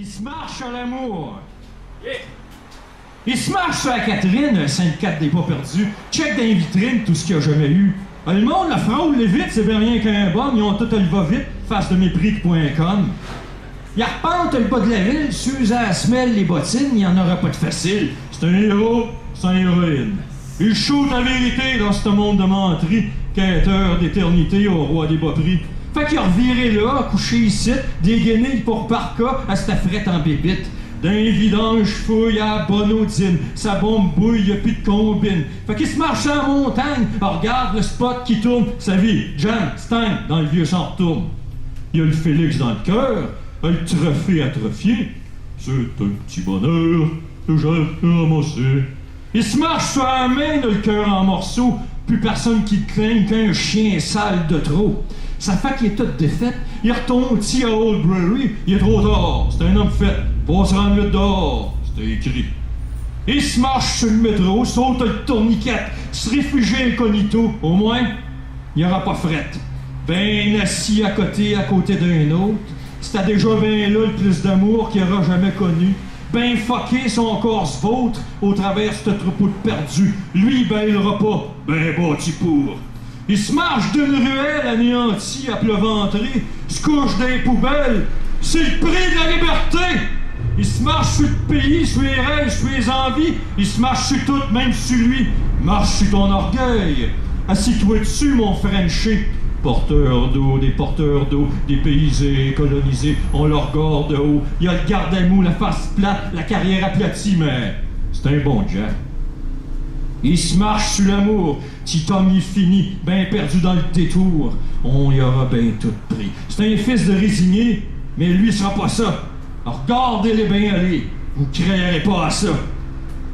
Il se marche à l'amour. Yeah. Il se marche sur la Catherine, syndicat des pas perdus. Check dans les vitrines tout ce qu'il y a jamais eu. Le monde, la fraude, les vite, c'est bien rien qu'un bon. Ils ont tout le va-vite, face de mépris.com. Il arpente le bas de la ville, s'use à la semelle, les bottines, il n'y en aura pas de facile. C'est un héros, c'est une héroïne. Il shoot la vérité dans ce monde de menterie, quêteur d'éternité au roi des bas prix. Fait qu'il a reviré là, couché ici, dégainé pour parka à cette frette en bébite. D'un vidange fouille à Bonodine, sa bombe bouille, y'a plus de combine. Fait qu'il se marche à la montagne, regarde le spot qui tourne, sa vie, Jan, Stein, dans le vieux s'en retourne. Il y a le Félix dans le cœur, le trophée atrophié. C'est un petit bonheur que j'ai ramassé. Il se marche sur la main, le cœur en morceaux, plus personne qui le craigne qu'un chien sale de trop. Sa fac est toute défaite, il retourne à Oldbury, il est trop tard, c'est un homme fait, pas se rendre dehors, c'était écrit. Il se marche sur le métro, saute le tourniquet, se réfugie incognito, au moins, il n'y aura pas frette. Ben assis à côté d'un autre, c'était déjà ben là le plus d'amour qu'il aura jamais connu. Ben fucké son corps se vautre au travers ce troupeau de perdus. Lui, ben il aura pas, ben bâti pour. Il se marche d'une ruelle anéantie à plat ventré, se couche dans les poubelles. C'est le prix de la liberté! Il se marche sur le pays, sur les rêves, sur les envies. Il se marche sur tout, même sur lui. Marche sur ton orgueil. Assis-toi dessus, mon Frenché. Porteur d'eau, des paysés colonisés, on leur garde de haut. Il y a le garde à mou, la face plate, la carrière aplatie, mais c'est un bon Jack. Il se marche sur l'amour, petit homme il finit, ben perdu dans le détour. On y aura ben tout pris. C'est un fils de résigné, mais lui sera pas ça. Alors regardez-les bien aller, vous créerez pas à ça.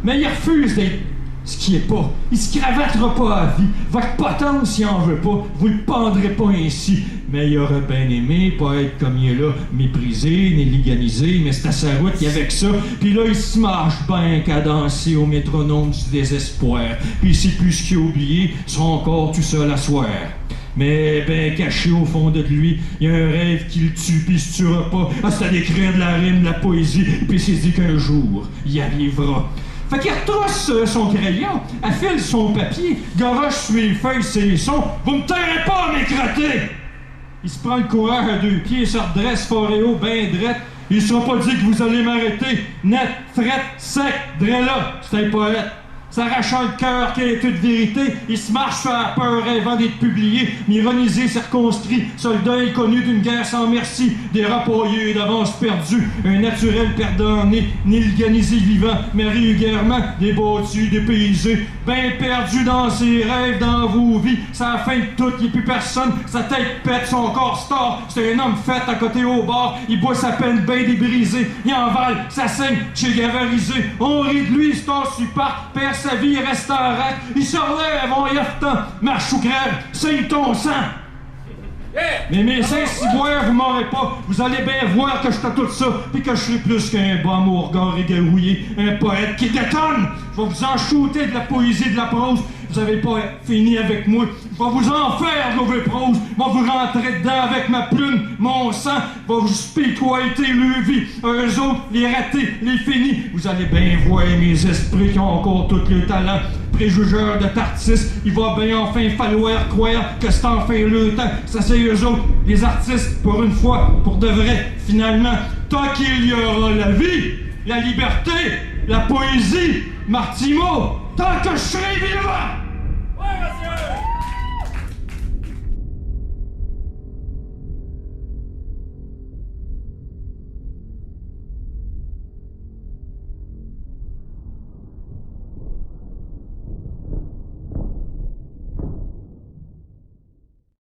Mais il refuse d'être ce qui est pas. Il se cravatera pas à vie. Votre potence, il en veut pas. Vous le pendrez pas ainsi. Mais il aurait bien aimé pas être comme il est là, méprisé, ni liganisé, mais c'est à sa route, il y avait que ça. Puis là, il se marche ben qu'à danser au métronome du désespoir. Puis il sait plus ce qu'il a oublié, il sera encore tout seul à soir. Mais ben caché au fond de lui, il y a un rêve qui le tue, puis il se tuera pas. Ah, c'est à d'écrire de la rime, de la poésie, puis il s'est dit qu'un jour, il y arrivera. Fait qu'il retrousse son crayon, affile son papier, garoche sur les feuilles ses sons. Vous me tairez pas, mes crottés! Il se prend le courage à deux pieds, se redresse fort et haut, ben drette. Il sera pas dit que vous allez m'arrêter. Net, frette, sec, là, c'est un poète. S'arrachant le cœur qui est toute vérité, il se marche sur la peur rêvant d'être publié, m'ironisé, circonscrit, soldat inconnu d'une guerre sans merci, des rapaillés d'avance perdus, un naturel perdant né, ni l'organisé vivant, mais régulièrement débattu, dépaysé, ben perdu dans ses rêves, dans vos vies, c'est la fin de tout, il n'y a plus personne, sa tête pète, son corps star, c'est un homme fait à côté au bar, il boit sa peine ben débrisée, il envale, ça saigne, chez gavarisé, on rit de lui, c'est en super, perd sa vie, il reste en rack, il se relève, on y a le temps, marche ou crève, saigne ton sang! Mais mes Saint-Ciboire, vous m'aurez pas. Vous allez bien voir que je fais tout ça, puis que je suis plus qu'un bum au regard égarouillé, un poète qui détonne. Je vais vous en shooter de la poésie, de la prose. Vous avez pas fini avec moi. Je vais vous en faire de mauvais prose. Je vais vous rentrer dedans avec ma plume, mon sang. Je vais vous spiritualité, le vie. Eux autres, les ratés, les finis. Vous allez bien voir mes esprits qui ont encore tout le talent. Préjugeurs de tartistes, il va bien enfin falloir croire que c'est enfin le temps. Ça c'est eux autres, les artistes, pour une fois, pour de vrai, finalement. Tant qu'il y aura la vie, la liberté, la poésie, Martimo, tant que je serai vivant!